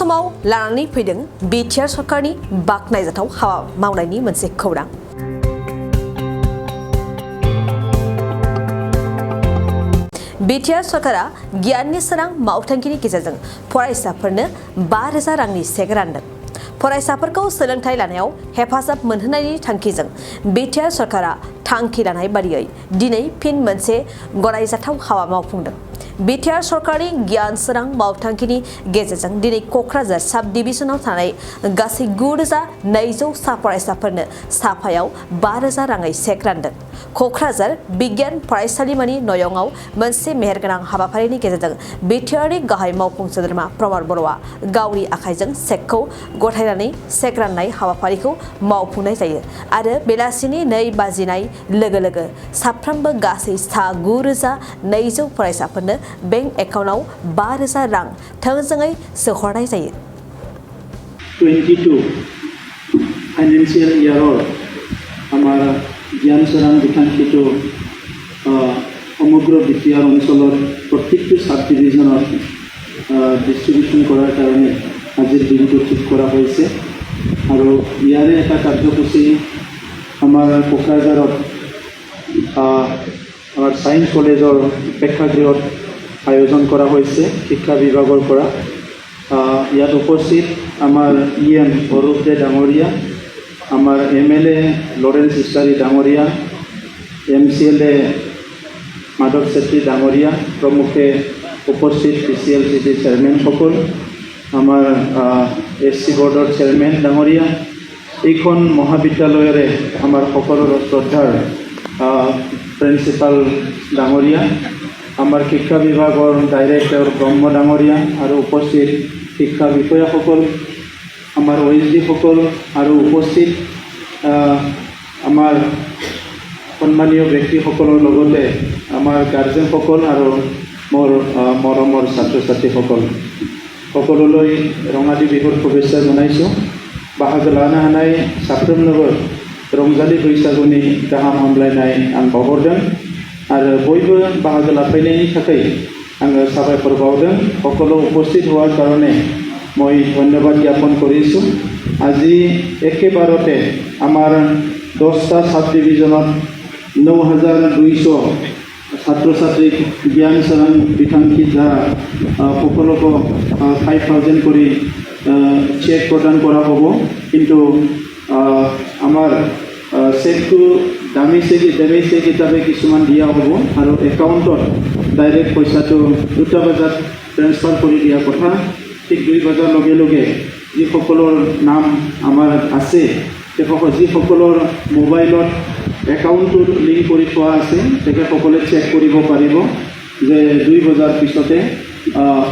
समाव लानानै फैदों बिटिआर सरकारनि बाखनायजाथाव हाबा मावनायनि मोनसे खौरां। बिटिआर सरकारा गियाननि सोरां मावथांखिनि गेजेरजों फरायसाफोरनो 5,000 रांनि चेक रानदों। फरायसाफोरखौ सोलोंथाइ लानायाव हेफाजाब मोनहोनायनि थांखिजों बिटिआर सरकारा थांखि लानाय बादियै दिनै फिन मोनसे गनायजाथाव हाबा मावफुंदों। बिटिआर सरकारनि गियान सोरां मावथांखिनि गेजेरजों दिनै क'क्राझार साब डिभिजनाव थानाय गासै 9,200 सा फरायसाफोरनो साफायाव 5,000 राङै चेक रानदों। क'क्राझार बिगियान फरायसालिमानि नयंआव मोनसे मेहेरगोनां हाबाफारिनि गेजेरजों बिटिआरनि गाहाय मावफुं सोद्रोमा प्रमद बर'आ गावनि आखाइजों चेकखौ गथायनानै चेक राननाय हाबाफारिखौ मावफुंनाय जायो आरो बेलासिनि 2 बाजिनाय लोगो लोगो साफ्रोमबो गासै सा 9,200 फरायसाफोरनो बेंक एकाउन्टआव 5,000 रां थोंजोङै सोहरनाय जायो। 22 फाइनेन्सियल ইয়াৰৰ আমাৰ জ্ঞান চৰাং বিধানটো সমগ্ৰ বিটিআৰ অঞ্চলৰ প্ৰত্যেকটো সাব ডিভিজনত ডিষ্ট্ৰিবিউশ্যন কৰাৰ কাৰণে আজিৰ দিনটো ঠিক কৰা হৈছে আৰু ইয়াৰে এটা কাৰ্যসূচী আমাৰ কোকৰাঝাৰত আমাৰ সায়েন্স কলেজৰ প্ৰেক্ষাগৃহত আয়োজন কৰা হৈছে শিক্ষা বিভাগৰ পৰা। ইয়াত উপস্থিত আমাৰ EM অৰূপ দে ডাঙৰীয়া, আমাৰ MLA লৰেন্স ইষ্টাৰী ডাঙৰীয়া, MCLA মাধৱ চেত্ৰী ডাঙৰীয়া প্ৰমুখে উপস্থিত PCLCC চেয়াৰমেনসকল, আমাৰ SC বৰ্ডৰ চেয়াৰমেন ডাঙৰীয়া, এইখন মহাবিদ্যালয়ৰে আমাৰ সকলোৰে শ্ৰদ্ধাৰ প্ৰিন্সিপাল ডাঙৰীয়া, আমাৰ শিক্ষা বিভাগৰ ডাইৰেক্টৰ ব্ৰহ্ম ডাঙৰীয়া আৰু উপস্থিত শিক্ষা বিষয়াসকল, আমাৰ OSD সকল আৰু উপস্থিত আমাৰ সন্মানীয় ব্যক্তিসকলৰ লগতে আমাৰ গাৰ্জেনসকল আৰু মোৰ মৰমৰ ছাত্ৰ ছাত্ৰীসকল সকলোলৈ ৰঙালী বিহুৰ শুভেচ্ছা জনাইছোঁ। बाहागो लानो हानाय साफ्रोमनोबो रंजालि बैसागुनि गाहाम हामलायनाय आं बावहरदों आरो बयबो बाहागो लाफैनायनि थाखाय आङो साबायखर बावदों। সকলো উপস্থিত হোৱাৰ কাৰণে মই ধন্যবাদ জ্ঞাপন কৰিছোঁ। আজি একেবাৰতে আমাৰ 10টা সাব ডিভিজনত 9,200 ছাত্ৰ ছাত্ৰীক জ্ঞান চৰাং বিধানখিৰ দ্বাৰা সকলোকে 5,000 কৰি চেক প্ৰদান কৰা হ'ব। কিন্তু আমাৰ চেকটো দামী চেক হিচাপে কিছুমান দিয়া হ'ব আৰু একাউণ্টত ডাইৰেক্ট পইচাটো 2টা বজাত ট্ৰেন্সফাৰ কৰি দিয়া কথা। ঠিক 2 বজাৰ লগে লগে যিসকলৰ নাম আমাৰ আছে যিসকলৰ মোবাইলত একাউণ্টটো লিংক কৰি থোৱা আছে তেখেতসকলে চেক কৰিব পাৰিব যে 2 বজাৰ পিছতে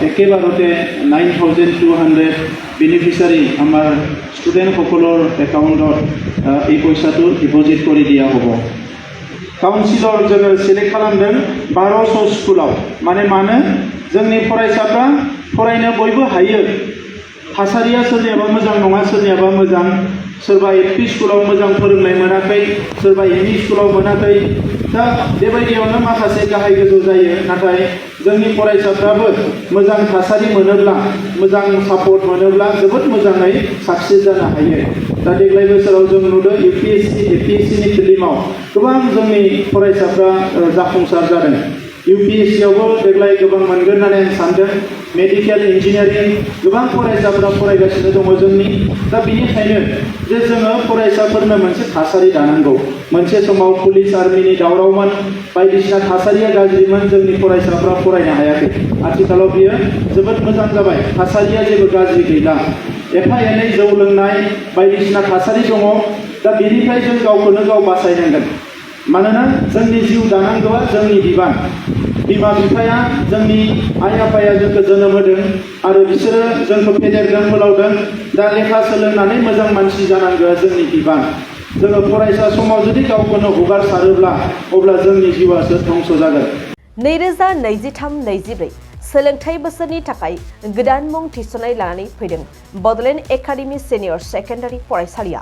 একেবাৰতে 9,200 বেনিফিচিয়াৰী আমাৰ ষ্টুডেণ্টসকলৰ একাউণ্টত এই পইচাটো ডিপজিট কৰি দিয়া হ'ব। काउन्सिलर जोङो सिलेक्ट खालामदों 1200 स्कुलाव मानो जोंनि फरायसाफ्रा फरायनो बयबो हायो। थासारिया सोरनियाबा मोजां नङा, सोरनियाबा मोजां, सोरबा LP स्कुलाव मोजां फोरोंनाय मोनाखै, सोरबा ME स्कुलाव मोनाखै। दा बेबायदियावनो माखासे गाहाय गोजौ जायो। नाथाय जोंनि फरायसाफ्राबो मोजां थासारि मोनोब्ला, मोजां सापर्ट मोनोब्ला जोबोद मोजाङै साक्सेस जानो हायो। दा देग्लाय बोसोराव जों नुदों UPSC APSCनि फिल्माव गोबां जोंनि फरायसाफ्रा जाफुंसार जादों। UPSCयावबो देग्लाय गोबां मोनगोन होननानै आं सानदों। मेडिकेल इन्जिनियारिं गोबां फरायसाफ्रा फरायगासिनो दङ जोंनि। दा बेनिखायनो जे जोङो फरायसाफोरनो मोनसे थासारि दानांगौ। मोनसे समाव पुलिस आर्मिनि दावरावमोन, बायदिसिना थासारिया गाज्रिमोन, जोंनि फरायसाफ्रा फरायनो हायाखै। आथिखालाव बियो जोबोद मोजां जाबाय, थासारिया जेबो गाज्रि गैला। एफा एनै जौ लोंनाय बायदिसिना थासारि दङ। दा बेनिफ्राय जों गावखौनो गाव बासायनांगोन। मानोना जोंनि जिउ दानांगौआ जोंनि बिबान। बिमा बिफाया जोंनि आइ आफाया जोंखौ जोनोम होदों आरो बिसोरो जोंखौ फेदेरदों फोलावदों। दा लेखा सोलोंनानै मोजां मानसि जानांगौआ जोंनि बिबान। जोङो फरायसा समाव जुदि गावखौनो हगारसारोब्ला अब्ला जोंनि जिउआसो धंस जागोन। 2023-24 सोलोंथाइ बोसोरनि थाखाय गोदान मुं थिसननाय लानानै फैदों बड'लेण्ड एकाडेमि सिनियर सेकेन्डारि फरायसालिया।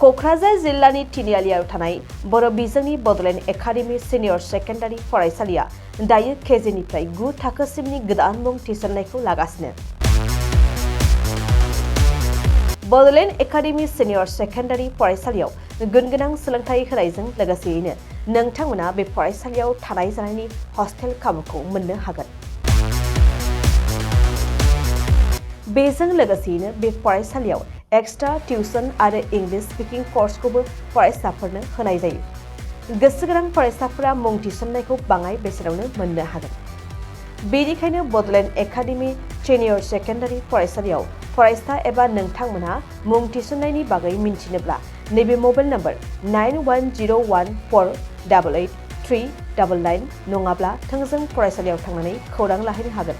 क'क्राझार जिल्लानि तिनिआलियाव थानाय बर' बिजोंनि बड'लेण्ड एकाडेमि सिनियर सेकेन्डारि फरायसालिया दायो केजिनिफ्राय 9 थाखोसिमनि गोदान मुं थिसननायखौ लागासिनो। बड'लेण्ड एकाडेमि सिनियर सेकेन्डारि फरायसालियाव गुनगोनां सोलोंथाइ होनायजों लोगोसेयैनो नोंथांमोना बे फरायसालियाव थानाय जानायनि हस्टेल खाबुखौ मोननो हागोन। बेजों लोगोसेयैनो बे फरायसालियाव एक्सट्रा टिउसन आरो इंलिश स्पिकिं कर्सखौबो फरायसाफोरनो होनाय जायो। गोसो गोनां फरायसाफोरा मुं थिसननायखौ बाङाय बेसेनावनो मोननो हागोन। बेनिखायनो बड'लेण्ड एकाडेमि सिनियर सेकेन्डारि फरायसालियाव फरायसा एबा नोंथांमोनहा मुं थिसननायनि बागै मिन्थिनोब्ला नैबे मबाइल नम्बर 9101488399 नङाब्ला थोंजों फरायसालियाव थांनानै खौरां लाहैनो हागोन।